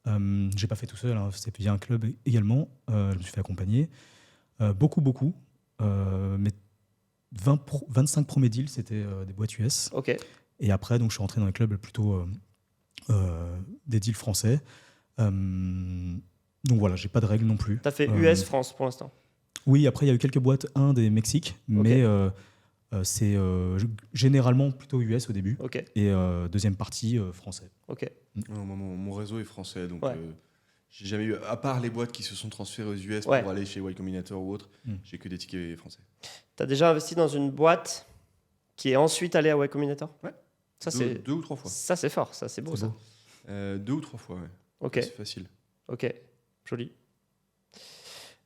J'ai pas fait tout seul, hein, c'était via un club également. Je me suis fait accompagner. Beaucoup. Mais 25 premiers deals, c'était des boîtes US. Ok, Et après, donc, je suis rentré dans les clubs plutôt des deals français. Donc voilà, j'ai pas de règles non plus. tu as fait US-France pour l'instant. Oui, après, il y a eu quelques boîtes, un des Mexique, mais c'est généralement plutôt US au début. Ok, Et deuxième partie, français. ok. Non, moi, mon réseau est français, donc Ouais. j'ai jamais eu, à part les boîtes qui se sont transférées aux US Ouais. pour aller chez Y Combinator ou autre, j'ai que des tickets français. Tu as déjà investi dans une boîte qui est ensuite allée à Y Combinator? Ouais. Ça, Deux ou trois fois. ça, c'est fort, ça, c'est beau, C'est ça. beau. 2 ou 3 fois, ouais. Ok, C'est facile. ok, joli.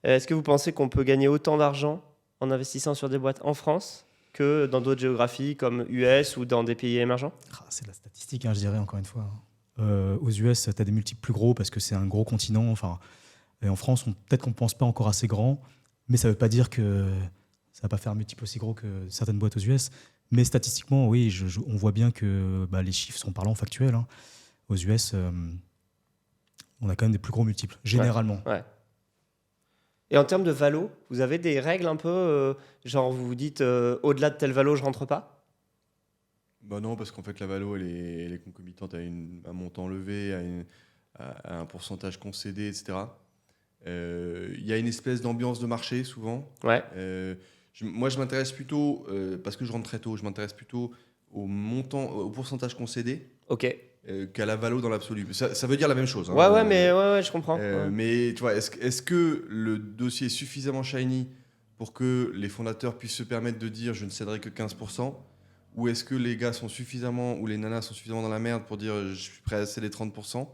Est-ce que vous pensez qu'on peut gagner autant d'argent en investissant sur des boîtes en France que dans d'autres géographies comme US ou dans des pays émergents? C'est la statistique, hein, je dirais, encore une fois. Aux US, tu as des multiples plus gros parce que c'est un gros continent. Enfin, et en France, peut-être qu'on ne pense pas encore assez grand, mais ça ne veut pas dire que ça ne va pas faire un multiple aussi gros que certaines boîtes aux US. Mais statistiquement, oui, on voit bien que les chiffres sont parlants, factuels, hein. Aux US, on a quand même des plus gros multiples, généralement. Ouais. Et en termes de valo, vous avez des règles un peu, genre vous vous dites au-delà de tel valo, je rentre pas? Bah non, parce qu'en fait, la valo, elle est concomitante à un montant levé, à un pourcentage concédé, etc. Il y a une espèce d'ambiance de marché, souvent. Ouais, Moi, je m'intéresse plutôt, parce que je rentre très tôt, je m'intéresse plutôt au montant, au pourcentage concédé ok. qu'à la valo dans l'absolu. Ça veut dire la même chose, hein. Ouais, mais ouais, je comprends. Ouais. Mais tu vois, est-ce que le dossier est suffisamment shiny pour que les fondateurs puissent se permettre de dire je ne céderai que 15%, ou est-ce que les gars sont suffisamment, ou les nanas sont suffisamment dans la merde pour dire je suis prêt à céder 30%?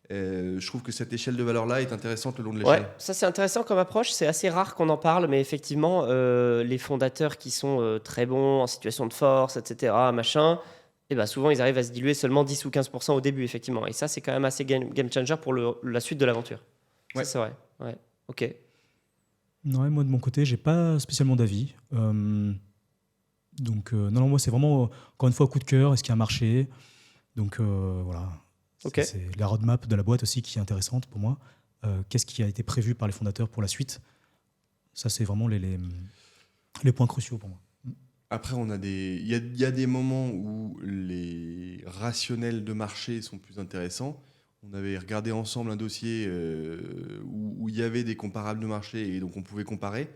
Je trouve que cette échelle de valeur-là est intéressante le long de l'échelle. Ouais, ça c'est intéressant comme approche. C'est assez rare qu'on en parle, mais effectivement, les fondateurs qui sont très bons en situation de force, etc., machin, et ben souvent ils arrivent à se diluer seulement 10 ou 15% au début, effectivement. Et ça, c'est quand même assez game changer pour la suite de l'aventure. Ouais. Ça, c'est vrai. Ouais. Ok. Ouais, moi, de mon côté, j'ai pas spécialement d'avis. Donc, non, moi, c'est vraiment, encore une fois, coup de cœur. Est-ce qu'il y a un marché? Donc, voilà. Ok. C'est la roadmap de la boîte aussi qui est intéressante pour moi. Qu'est-ce qui a été prévu par les fondateurs pour la suite? Ça, c'est vraiment les points cruciaux pour moi. Après, il y a des moments où les rationnels de marché sont plus intéressants. On avait regardé ensemble un dossier où il y avait des comparables de marché et donc on pouvait comparer.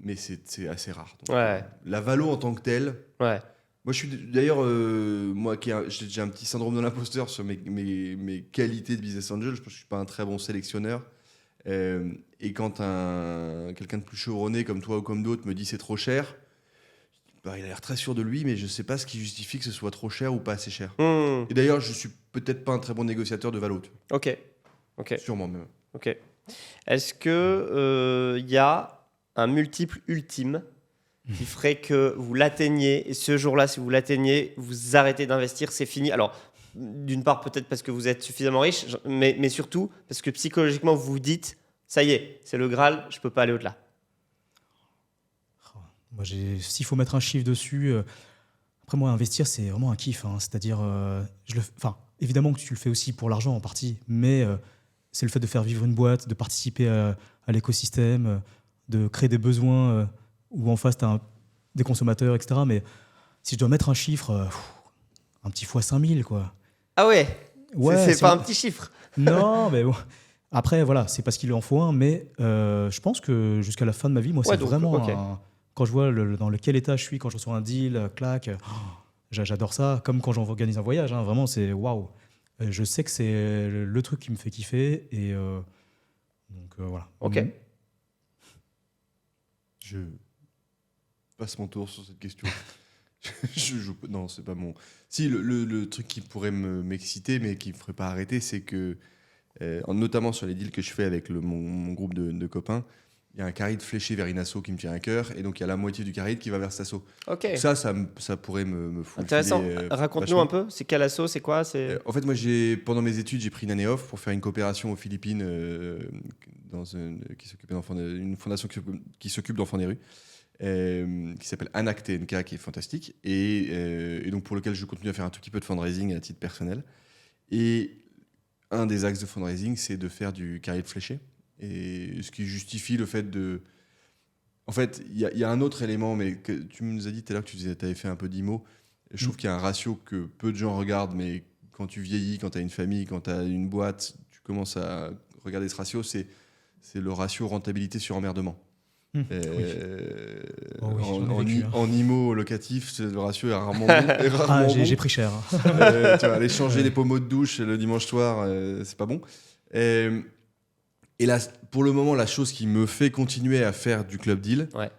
Mais c'est assez rare. Donc, Ouais. la valo en tant que telle, Ouais. moi je suis d'ailleurs, moi j'ai un petit syndrome de l'imposteur sur mes qualités de business angel. Je pense que je ne suis pas un très bon sélectionneur. Et quand quelqu'un de plus chevronné comme toi ou comme d'autres me dit c'est trop cher, il a l'air très sûr de lui, mais je ne sais pas ce qui justifie que ce soit trop cher ou pas assez cher. Et d'ailleurs, je ne suis peut-être pas un très bon négociateur de valo. Ok. Ok. Sûrement même. Ok. Est-ce que y a un multiple ultime qui ferait que vous l'atteigniez et ce jour-là, si vous l'atteignez, vous arrêtez d'investir, c'est fini? Alors, d'une part, peut-être parce que vous êtes suffisamment riche, mais surtout parce que psychologiquement, vous vous dites, ça y est, c'est le Graal, je ne peux pas aller au-delà. Moi, s'il faut mettre un chiffre dessus, après moi, investir, c'est vraiment un kiff, hein. C'est-à-dire, évidemment que tu le fais aussi pour l'argent en partie, mais c'est le fait de faire vivre une boîte, de participer à l'écosystème, de créer des besoins où en face, tu as des consommateurs, etc. Mais si je dois mettre un chiffre, un petit fois 5000, quoi. Ah ouais, Ouais, c'est si pas on- un petit chiffre. Non, mais bon. Après, voilà, c'est parce qu'il en faut un, mais je pense que jusqu'à la fin de ma vie, moi, Ouais, c'est donc, vraiment ok. quand je vois dans lequel état je suis, quand je reçois un deal, clac, j'adore ça. Comme quand j'organise un voyage, hein, vraiment, c'est waouh. Je sais que c'est le truc qui me fait kiffer, et donc voilà. Ok. Je passe mon tour sur cette question. Non, c'est pas mon. Si, le truc qui pourrait m'exciter, mais qui me ferait pas arrêter, c'est que, notamment sur les deals que je fais avec mon groupe de copains, il y a un caride fléché vers une asso qui me tient à cœur, et donc il y a la moitié du caride qui va vers cette asso. Ok. Donc ça pourrait me fulfiler, Intéressant. Raconte-nous vachement. un peu. C'est quel asso? C'est quoi? En fait, moi, pendant mes études, j'ai pris une année off pour faire une coopération aux Philippines une fondation qui s'occupe d'enfants des rues, qui s'appelle ANAC TNK, qui est fantastique, et donc pour lequel je continue à faire un tout petit peu de fundraising à titre personnel. Et un des axes de fundraising, c'est de faire du carré de fléché, et ce qui justifie le fait de... En fait, il y a un autre élément, mais que tu nous as dit tout à l'heure que tu avais fait un peu d'IMO. Je trouve qu'il y a un ratio que peu de gens regardent, mais quand tu vieillis, quand tu as une famille, quand tu as une boîte, tu commences à regarder ce ratio, c'est le ratio rentabilité sur emmerdement. Oui. Oh oui, j'en ai vécu, hein. En IMO locatif, le ratio est rarement bon. est rarement bon. J'ai pris cher. Tu vois, aller changer les pommeaux de douche le dimanche soir, c'est pas bon. Et là, pour le moment, la chose qui me fait continuer à faire du club deal, Ouais.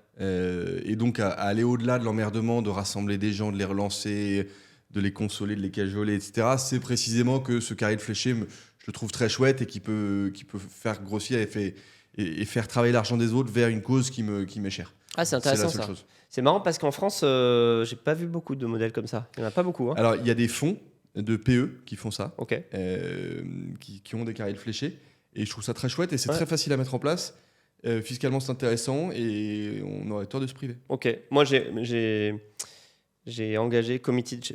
et donc à aller au-delà de l'emmerdement, de rassembler des gens, de les relancer, de les consoler, de les cajoler, etc., c'est précisément que ce carré de fléché, je le trouve très chouette et qui peut faire grossir et faire travailler l'argent des autres vers une cause qui m'est chère. Ah, c'est C'est intéressant la seule ça. chose. C'est marrant parce qu'en France, j'ai pas vu beaucoup de modèles comme ça. Il y en a pas beaucoup. Hein. Alors, il y a des fonds de PE qui font ça, Ok. qui ont des carrés de fléché. Et je trouve ça très chouette et c'est Ouais. très facile à mettre en place. Fiscalement, c'est intéressant et on aurait tort de se priver. Ok. Moi, j'ai engagé committed.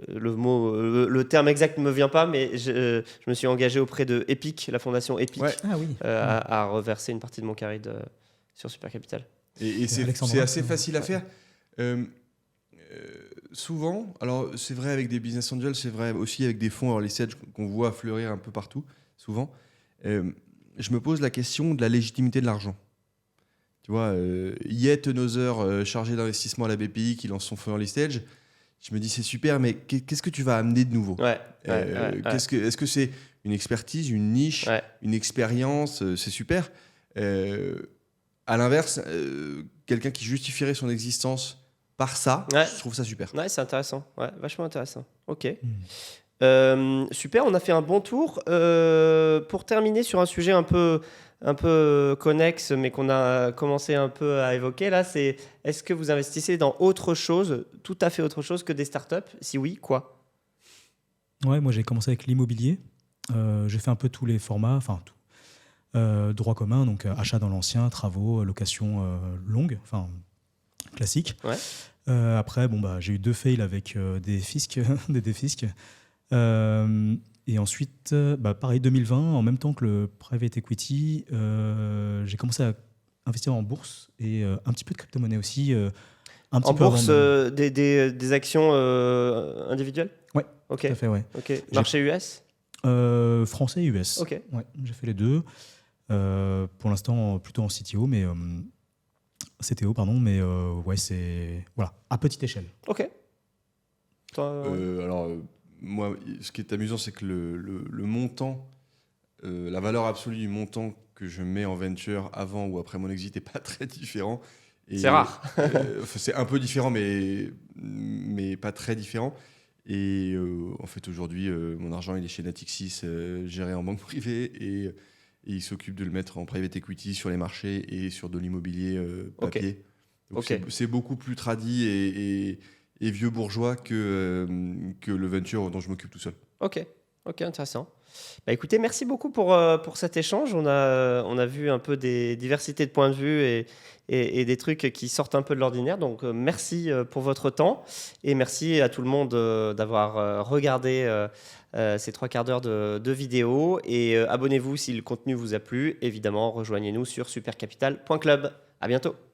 Le terme exact ne me vient pas, mais je me suis engagé auprès de Epic, la fondation Epic, Ouais. Ah oui. à reverser une partie de mon carré sur Super Capital. Et c'est Alexandra, assez ça. facile à faire. Souvent, alors c'est vrai avec des business angels, c'est vrai aussi avec des fonds early stage qu'on voit fleurir un peu partout, souvent. Je me pose la question de la légitimité de l'argent. Tu vois, Yet Another, chargé d'investissement à la BPI, qui lance son fonds early stage, je me dis c'est super, mais qu'est-ce que tu vas amener de nouveau? Ouais. Est-ce que c'est une expertise, une niche, Ouais. une expérience? C'est super. À l'inverse, quelqu'un qui justifierait son existence par ça, Ouais. je trouve ça super. Ouais, c'est intéressant. Ouais, vachement intéressant. Ok. Mm. Super, on a fait un bon tour. Pour terminer sur un sujet un peu connexe, mais qu'on a commencé un peu à évoquer là, c'est est-ce que vous investissez dans autre chose, tout à fait autre chose que des startups? Si oui, quoi? Ouais, moi j'ai commencé avec l'immobilier. J'ai fait un peu tous les formats, enfin tout. Droit commun, donc achat dans l'ancien, travaux, location longue, enfin classique. Ouais. Après, bon, j'ai eu 2 fails avec des fiscs, des défisques. Et ensuite, pareil, 2020, en même temps que le private equity, j'ai commencé à investir en bourse et un petit peu de crypto-monnaie aussi. Un petit En peu avant bourse, de- des actions individuelles? Ouais, Ok. tout à fait, ouais. Ok. Marché US? Français et US. Ok. Ouais, j'ai fait les deux. Pour l'instant, plutôt en CTO, mais CTO, pardon, mais ouais, c'est voilà, à petite échelle. Ok. Toi, Alors, moi, ce qui est amusant, c'est que le montant, la valeur absolue du montant que je mets en venture avant ou après mon exit n'est pas très différent. Et, C'est rare. C'est un peu différent, mais pas très différent. Et en fait, aujourd'hui, mon argent, il est chez Natixis, géré en banque privée, et il s'occupe de le mettre en private equity sur les marchés et sur de l'immobilier papier. Donc Ok. c'est beaucoup plus tradi et vieux bourgeois que le venture dont je m'occupe tout seul. Ok, intéressant. Écoutez, merci beaucoup pour cet échange. On a vu un peu des diversités de points de vue et des trucs qui sortent un peu de l'ordinaire. Donc, merci pour votre temps et merci à tout le monde d'avoir regardé ces 3 quarts d'heure de vidéo. Et abonnez-vous si le contenu vous a plu. Évidemment, rejoignez-nous sur supercapital.club. À bientôt.